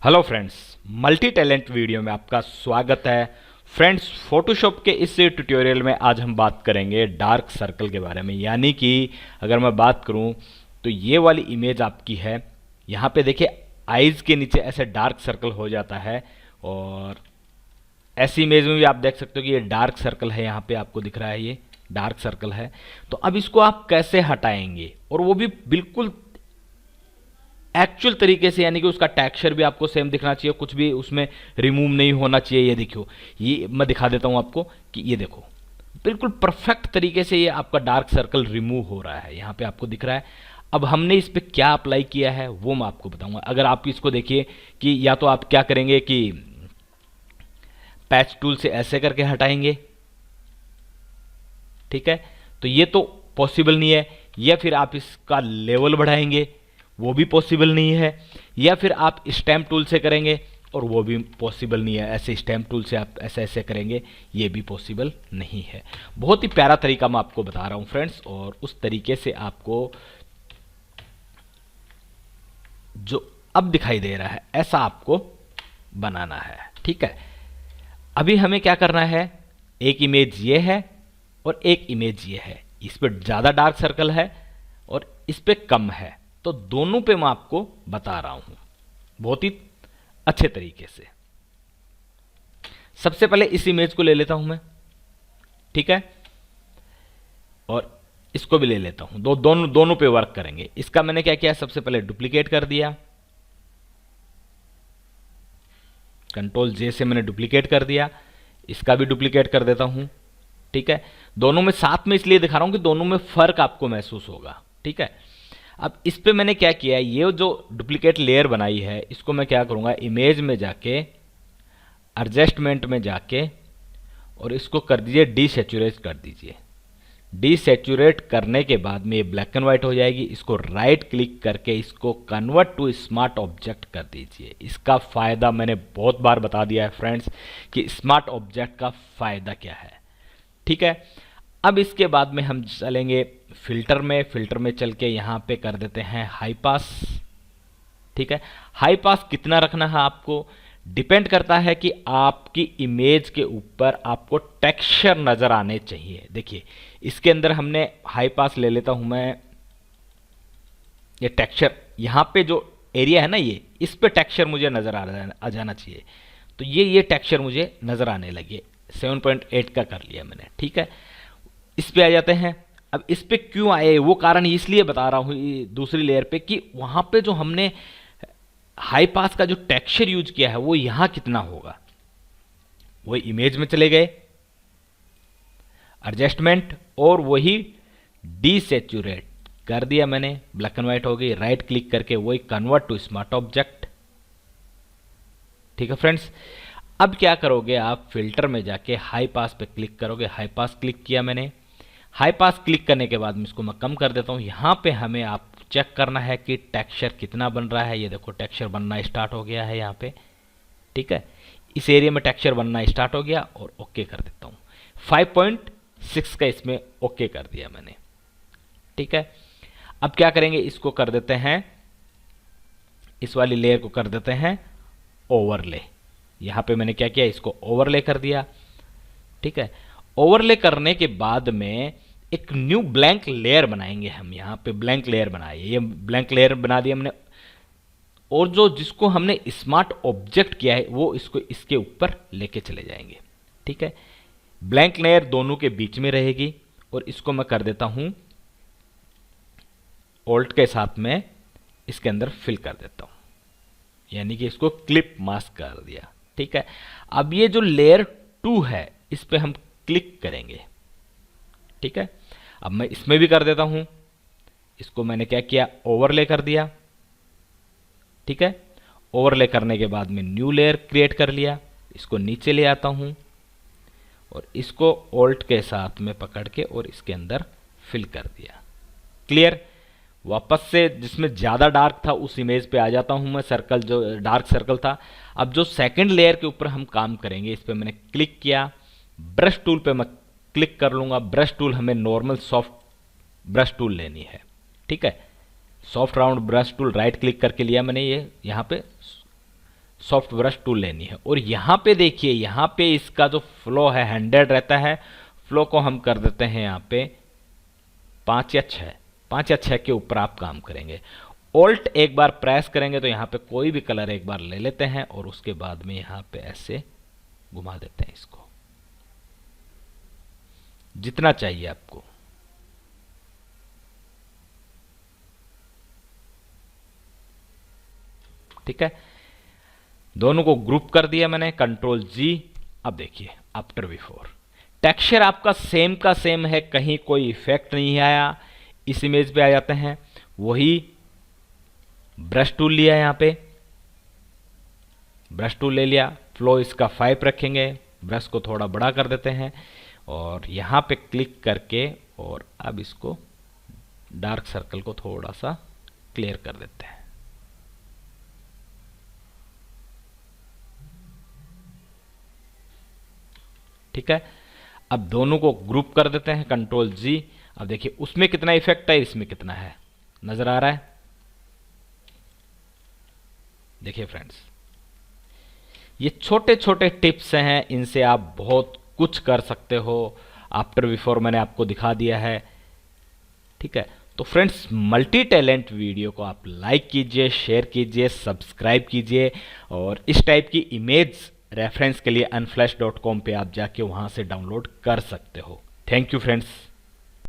Hello friends, multi talent video में आपका स्वागत है। फ्रेंड्स, फोटोशॉप के इस ट्यूटोरियल में आज हम बात करेंगे डार्क सर्कल के बारे में। यानी कि अगर मैं बात करूं तो ये वाली इमेज आपकी है, यहाँ पे देखिए आईज के नीचे ऐसे डार्क सर्कल हो जाता है और ऐसी इमेज में भी आप देख सकते हो कि ये डार्क सर्कल है, यहाँ पे आपको दिख रहा है ये डार्क सर्कल है। तो अब इसको आप कैसे हटाएंगे और वो भी बिल्कुल एक्चुअल तरीके से, यानी कि उसका टेक्सचर भी आपको सेम दिखना चाहिए, कुछ भी उसमें रिमूव नहीं होना चाहिए। ये देखियो, ये मैं दिखा देता हूं आपको कि ये देखो बिल्कुल परफेक्ट तरीके से ये आपका डार्क सर्कल रिमूव हो रहा है, यहाँ पे आपको दिख रहा है। अब हमने इस पर क्या अप्लाई किया है वो मैं आपको बताऊंगा। अगर आप इसको देखिए कि या तो आप क्या करेंगे कि पैच टूल से ऐसे करके हटाएंगे, ठीक है, तो ये तो पॉसिबल नहीं है। या फिर आप इसका लेवल बढ़ाएंगे, वो भी पॉसिबल नहीं है। या फिर आप स्टैम्प टूल से करेंगे और वो भी पॉसिबल नहीं है। ऐसे स्टैम्प टूल से आप ऐसे ऐसे करेंगे, ये भी पॉसिबल नहीं है। बहुत ही प्यारा तरीका मैं आपको बता रहा हूं फ्रेंड्स, और उस तरीके से आपको जो अब दिखाई दे रहा है ऐसा आपको बनाना है, ठीक है। अभी हमें क्या करना है, एक इमेज ये है और एक इमेज ये है। इस पर ज़्यादा डार्क सर्कल है और इस पर कम है, तो दोनों पे मैं आपको बता रहा हूं बहुत ही अच्छे तरीके से। सबसे पहले इस इमेज को ले लेता हूं मैं, ठीक है, और इसको भी ले लेता हूं। दोनों पे वर्क करेंगे। इसका मैंने क्या किया, सबसे पहले डुप्लीकेट कर दिया, कंट्रोल जे से मैंने डुप्लीकेट कर दिया। इसका भी डुप्लीकेट कर देता हूं, ठीक है। दोनों में साथ में इसलिए दिखा रहा हूं कि दोनों में फर्क आपको महसूस होगा, ठीक है। अब इस पे मैंने क्या किया, ये जो डुप्लीकेट लेयर बनाई है इसको मैं क्या करूंगा, इमेज में जाके एडजस्टमेंट में जाके और इसको कर दीजिए डीसैचुरेट कर दीजिए। डीसैचुरेट करने के बाद में ये ब्लैक एंड व्हाइट हो जाएगी। इसको राइट क्लिक करके इसको कन्वर्ट टू स्मार्ट ऑब्जेक्ट कर दीजिए। इसका फ़ायदा मैंने बहुत बार बता दिया है फ्रेंड्स कि स्मार्ट ऑब्जेक्ट का फ़ायदा क्या है, ठीक है। अब इसके बाद में हम चलेंगे फिल्टर में। फिल्टर में चल के यहाँ पे कर देते हैं हाई पास, ठीक है। हाई पास कितना रखना है आपको डिपेंड करता है कि आपकी इमेज के ऊपर आपको टेक्सचर नजर आने चाहिए। देखिए इसके अंदर हमने हाई पास ले लेता हूं मैं, ये टेक्सचर यहाँ पे जो एरिया है ना, ये इस पे टेक्सचर मुझे नजर आ जाना चाहिए। तो ये टेक्सचर मुझे नजर आने लगे। 7.8 का कर लिया मैंने, ठीक है। इस पे आ जाते हैं। अब इस पे क्यों आए वो कारण इसलिए बता रहा हूं दूसरी लेयर पे कि वहां पे जो हमने हाई पास का जो टेक्सचर यूज किया है वो यहां कितना होगा। वही इमेज में चले गए, एडजस्टमेंट और वही डीसैचुरेट कर दिया मैंने, ब्लैक एंड व्हाइट हो गई। राइट क्लिक करके वही कन्वर्ट टू स्मार्ट ऑब्जेक्ट, ठीक है फ्रेंड्स। अब क्या करोगे आप, फिल्टर में जाके हाई पास पे क्लिक करोगे। हाई पास क्लिक किया मैंने। हाई पास क्लिक करने के बाद में इसको मैं कम कर देता हूं। यहां पे हमें आप चेक करना है कि टेक्सचर कितना बन रहा है। ये देखो टेक्सचर बनना स्टार्ट हो गया है यहाँ पे, ठीक है। इस एरिया में टेक्सचर बनना स्टार्ट हो गया और ओके कर देता हूँ। 5.6 का इसमें ओके कर दिया मैंने, ठीक है। अब क्या करेंगे, इसको कर देते हैं, इस वाली लेयर को कर देते हैं ओवरले। यहां पे मैंने क्या किया, इसको ओवरले कर दिया, ठीक है। ओवरले करने के बाद में एक न्यू ब्लैंक लेयर बनाएंगे हम। यहां पे ब्लैंक लेयर बनाए, ये ब्लैंक लेयर बना दिया हमने। और जो जिसको हमने स्मार्ट ऑब्जेक्ट किया है वो इसको इसके ऊपर लेके चले जाएंगे, ठीक है। ब्लैंक लेयर दोनों के बीच में रहेगी और इसको मैं कर देता हूं ऑल्ट के साथ में इसके अंदर फिल कर देता हूं, यानी कि इसको क्लिप मास्क कर दिया, ठीक है। अब ये जो लेयर 2 है इस पे हम क्लिक करेंगे, ठीक है। अब मैं इसमें भी कर देता हूं, इसको मैंने क्या किया, ओवरले कर दिया, ठीक है। ओवरले करने के बाद में न्यू लेयर क्रिएट कर लिया। इसको नीचे ले आता हूं और इसको ऑल्ट के साथ में पकड़ के और इसके अंदर फिल कर दिया। क्लियर। वापस से जिसमें ज़्यादा डार्क था उस इमेज पे आ जाता हूं मैं, सर्कल जो डार्क सर्कल था। अब जो सेकंड लेयर के ऊपर हम काम करेंगे, इस पर मैंने क्लिक किया, ब्रश टूल पे मैं क्लिक कर लूंगा। ब्रश टूल हमें नॉर्मल सॉफ्ट ब्रश टूल लेनी है, ठीक है। Soft round brush tool right click करके लिया मैंने, ये यहाँ पे सॉफ्ट ब्रश टूल लेनी है। और यहाँ पे देखिए, यहाँ पे इसका जो फ्लो है 100 रहता है, फ्लो को हम कर देते हैं यहाँ पे 5 या 6, 5 या 6 के ऊपर आप काम करेंगे। ऑल्ट एक बार प्रेस करेंगे तो यहाँ पे कोई भी कलर एक बार ले लेते हैं और उसके बाद में यहाँ पे ऐसे घुमा देते हैं इसको जितना चाहिए आपको। ठीक है, दोनों को ग्रुप कर दिया मैंने, कंट्रोल जी। अब देखिए आफ्टर बिफोर टेक्सचर आपका सेम का सेम है, कहीं कोई इफेक्ट नहीं आया। इस इमेज पे आ जाते हैं, वही ब्रश टूल लिया, यहाँ पे ब्रश टूल ले लिया, फ्लो इसका 5 रखेंगे, ब्रश को थोड़ा बड़ा कर देते हैं और यहाँ पे क्लिक करके और अब इसको डार्क सर्कल को थोड़ा सा क्लियर कर देते हैं। ठीक है, अब दोनों को ग्रुप कर देते हैं, कंट्रोल जी। अब देखिए उसमें कितना इफेक्ट है, इसमें कितना है, नजर आ रहा है। देखिए फ्रेंड्स, ये छोटे छोटे टिप्स हैं, इनसे आप बहुत कुछ कर सकते हो। आफ्टर बिफोर मैंने आपको दिखा दिया है। ठीक है, तो फ्रेंड्स मल्टी टैलेंट वीडियो को आप लाइक कीजिए, शेयर कीजिए, सब्सक्राइब कीजिए और इस टाइप की इमेज रेफरेंस के लिए unflash.com पे आप जाके वहां से डाउनलोड कर सकते हो। Thank you friends.